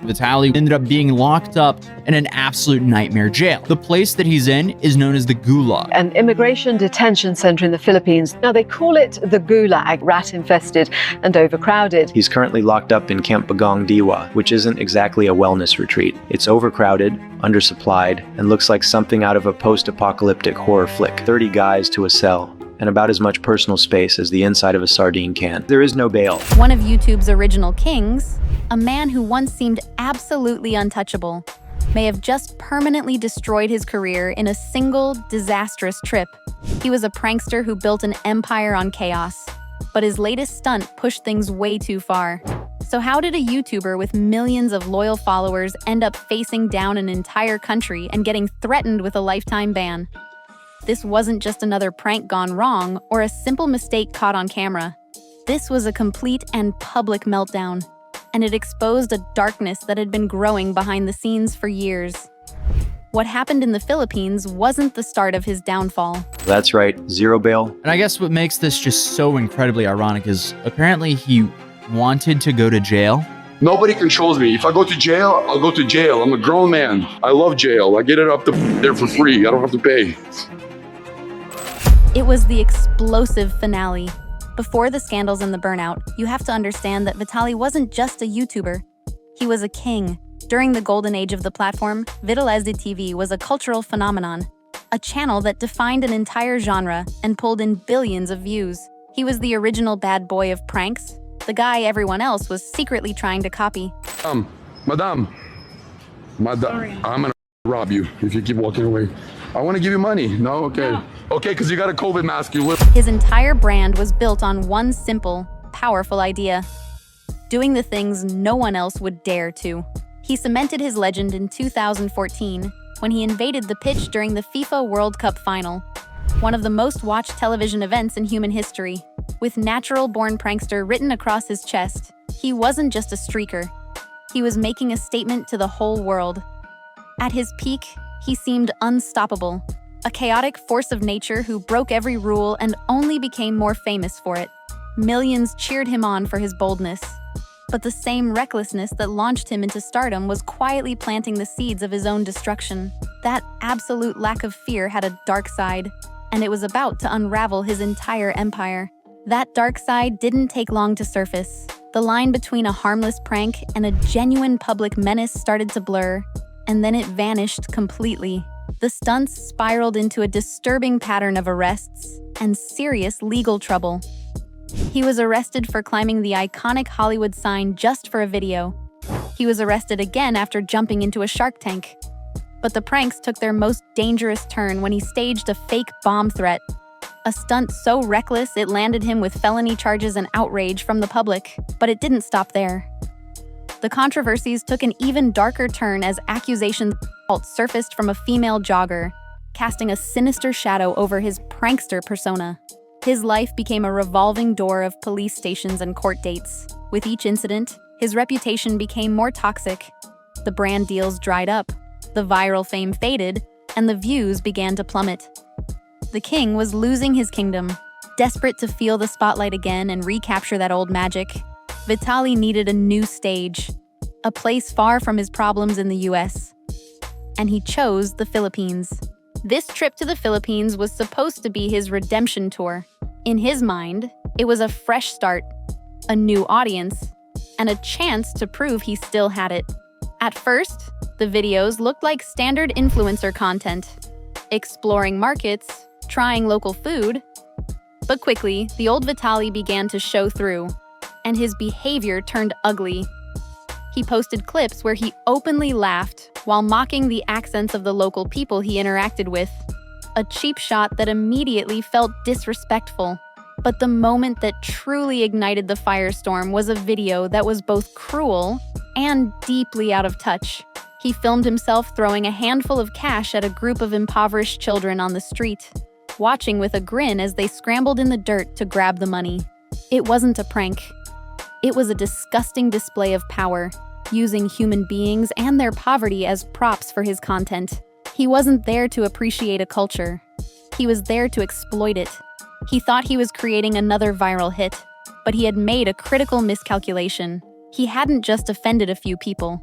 Vitaly ended up being locked up in an absolute nightmare jail. The place that he's in is known as the Gulag, an immigration detention center in the Philippines. Now, they call it the Gulag, rat-infested and overcrowded. He's currently locked up in Camp Bagong Diwa, which isn't exactly a wellness retreat. It's overcrowded, undersupplied, and looks like something out of a post-apocalyptic horror flick. 30 guys to a cell, and about as much personal space as the inside of a sardine can. There is no bail. One of YouTube's original kings, a man who once seemed absolutely untouchable, may have just permanently destroyed his career in a single, disastrous trip. He was a prankster who built an empire on chaos, but his latest stunt pushed things way too far. So how did a YouTuber with millions of loyal followers end up facing down an entire country and getting threatened with a lifetime ban? This wasn't just another prank gone wrong or a simple mistake caught on camera. This was a complete and public meltdown, and it exposed a darkness that had been growing behind the scenes for years. What happened in the Philippines wasn't the start of his downfall. That's right, zero bail. And I guess what makes this just so incredibly ironic is apparently he wanted to go to jail. Nobody controls me. If I go to jail, I'll go to jail. I'm a grown man. I love jail. I get it up there for free. I don't have to pay. It was the explosive finale. Before the scandals and the burnout, you have to understand that Vitaly wasn't just a YouTuber. He was a king. During the golden age of the platform, VitalyzdTv was a cultural phenomenon, a channel that defined an entire genre and pulled in billions of views. He was the original bad boy of pranks, the guy everyone else was secretly trying to copy. Madam, I'm gonna rob you if you keep walking away. I want to give you money. No? Okay. No. Okay, because you got a COVID mask. You live. His entire brand was built on one simple, powerful idea: doing the things no one else would dare to. He cemented his legend in 2014 when he invaded the pitch during the FIFA World Cup final, one of the most watched television events in human history. With natural-born prankster written across his chest, he wasn't just a streaker. He was making a statement to the whole world. At his peak, he seemed unstoppable, a chaotic force of nature who broke every rule and only became more famous for it. Millions cheered him on for his boldness. But the same recklessness that launched him into stardom was quietly planting the seeds of his own destruction. That absolute lack of fear had a dark side, and it was about to unravel his entire empire. That dark side didn't take long to surface. The line between a harmless prank and a genuine public menace started to blur, and then it vanished completely. The stunts spiraled into a disturbing pattern of arrests and serious legal trouble. He was arrested for climbing the iconic Hollywood sign just for a video. He was arrested again after jumping into a shark tank. But the pranks took their most dangerous turn when he staged a fake bomb threat. A stunt so reckless it landed him with felony charges and outrage from the public. But it didn't stop there. The controversies took an even darker turn as accusations surfaced from a female jogger, casting a sinister shadow over his prankster persona. His life became a revolving door of police stations and court dates. With each incident, his reputation became more toxic. The brand deals dried up, the viral fame faded, and the views began to plummet. The king was losing his kingdom. Desperate to feel the spotlight again and recapture that old magic, Vitaly needed a new stage, a place far from his problems in the US. And he chose the Philippines. This trip to the Philippines was supposed to be his redemption tour. In his mind, it was a fresh start, a new audience, and a chance to prove he still had it. At first, the videos looked like standard influencer content, exploring markets, trying local food. But quickly, the old Vitaly began to show through, and his behavior turned ugly. He posted clips where he openly laughed while mocking the accents of the local people he interacted with. A cheap shot that immediately felt disrespectful. But the moment that truly ignited the firestorm was a video that was both cruel and deeply out of touch. He filmed himself throwing a handful of cash at a group of impoverished children on the street, watching with a grin as they scrambled in the dirt to grab the money. It wasn't a prank. It was a disgusting display of power, using human beings and their poverty as props for his content. He wasn't there to appreciate a culture. He was there to exploit it. He thought he was creating another viral hit, but he had made a critical miscalculation. He hadn't just offended a few people.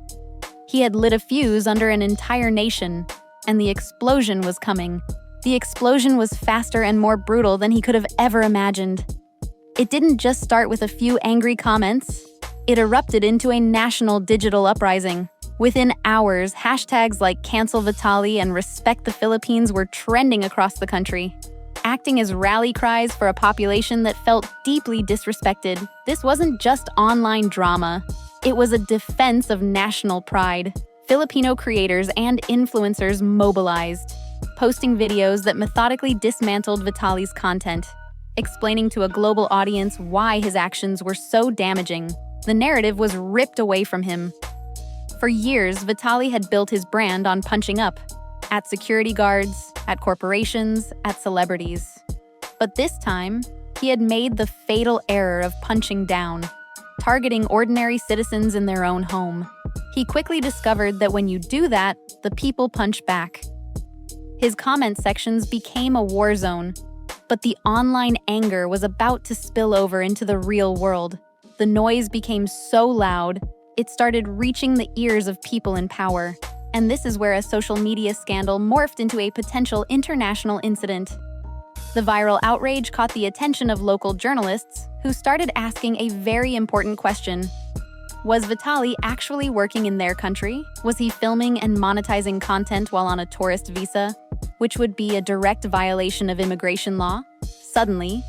He had lit a fuse under an entire nation, and the explosion was coming. The explosion was faster and more brutal than he could have ever imagined. It didn't just start with a few angry comments. It erupted into a national digital uprising. Within hours, hashtags like Cancel Vitaly and Respect the Philippines were trending across the country, acting as rally cries for a population that felt deeply disrespected. This wasn't just online drama. It was a defense of national pride. Filipino creators and influencers mobilized, posting videos that methodically dismantled Vitaly's content, explaining to a global audience why his actions were so damaging. The narrative was ripped away from him. For years, Vitaly had built his brand on punching up, at security guards, at corporations, at celebrities. But this time, he had made the fatal error of punching down, targeting ordinary citizens in their own home. He quickly discovered that when you do that, the people punch back. His comment sections became a war zone, but the online anger was about to spill over into the real world. The noise became so loud, it started reaching the ears of people in power. And this is where a social media scandal morphed into a potential international incident. The viral outrage caught the attention of local journalists, who started asking a very important question. Was Vitaly actually working in their country? Was he filming and monetizing content while on a tourist visa, which would be a direct violation of immigration law? Suddenly,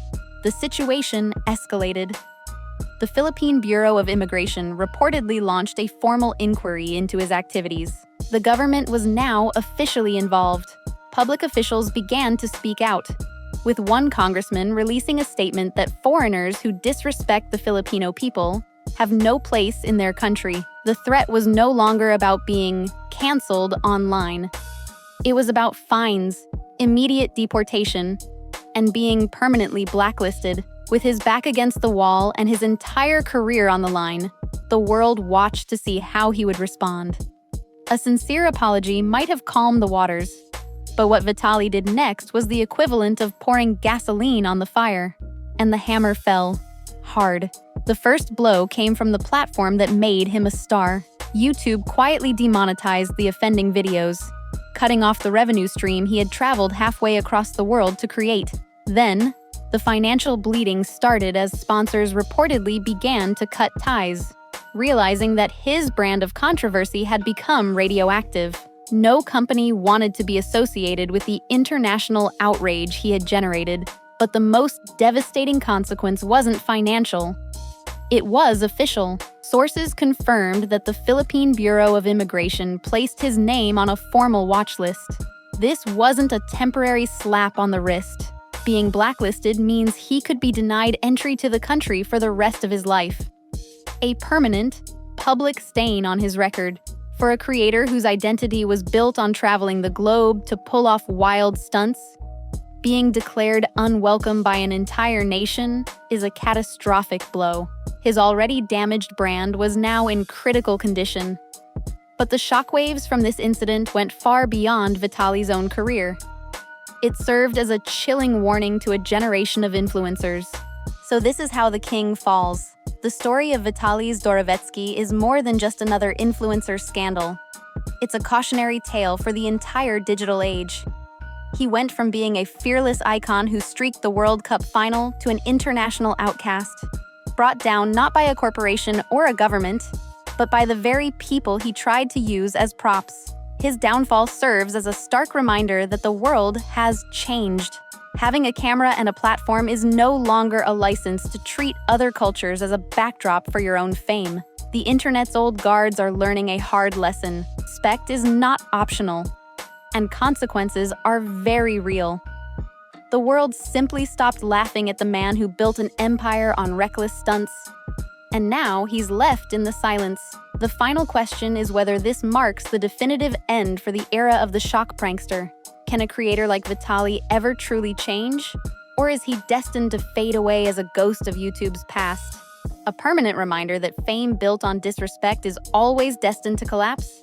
the situation escalated. The Philippine Bureau of Immigration reportedly launched a formal inquiry into his activities. The government was now officially involved. Public officials began to speak out, with one congressman releasing a statement that foreigners who disrespect the Filipino people have no place in their country. The threat was no longer about being canceled online. It was about fines, immediate deportation, and being permanently blacklisted. With his back against the wall and his entire career on the line, the world watched to see how he would respond. A sincere apology might have calmed the waters, but what Vitaly did next was the equivalent of pouring gasoline on the fire. And the hammer fell hard. The first blow came from the platform that made him a star. YouTube quietly demonetized the offending videos, cutting off the revenue stream he had traveled halfway across the world to create. Then, the financial bleeding started as sponsors reportedly began to cut ties, realizing that his brand of controversy had become radioactive. No company wanted to be associated with the international outrage he had generated, but the most devastating consequence wasn't financial. It was official. Sources confirmed that the Philippine Bureau of Immigration placed his name on a formal watch list. This wasn't a temporary slap on the wrist. Being blacklisted means he could be denied entry to the country for the rest of his life. A permanent, public stain on his record. For a creator whose identity was built on traveling the globe to pull off wild stunts, being declared unwelcome by an entire nation is a catastrophic blow. His already damaged brand was now in critical condition. But the shockwaves from this incident went far beyond Vitaly's own career. It served as a chilling warning to a generation of influencers. So this is how the king falls. The story of Vitaly Zdorovetskiy is more than just another influencer scandal. It's a cautionary tale for the entire digital age. He went from being a fearless icon who streaked the World Cup final to an international outcast, brought down not by a corporation or a government, but by the very people he tried to use as props. His downfall serves as a stark reminder that the world has changed. Having a camera and a platform is no longer a license to treat other cultures as a backdrop for your own fame. The internet's old guards are learning a hard lesson. Respect is not optional, and consequences are very real. The world simply stopped laughing at the man who built an empire on reckless stunts, and now he's left in the silence. The final question is whether this marks the definitive end for the era of the shock prankster. Can a creator like Vitaly ever truly change? Or is he destined to fade away as a ghost of YouTube's past? A permanent reminder that fame built on disrespect is always destined to collapse?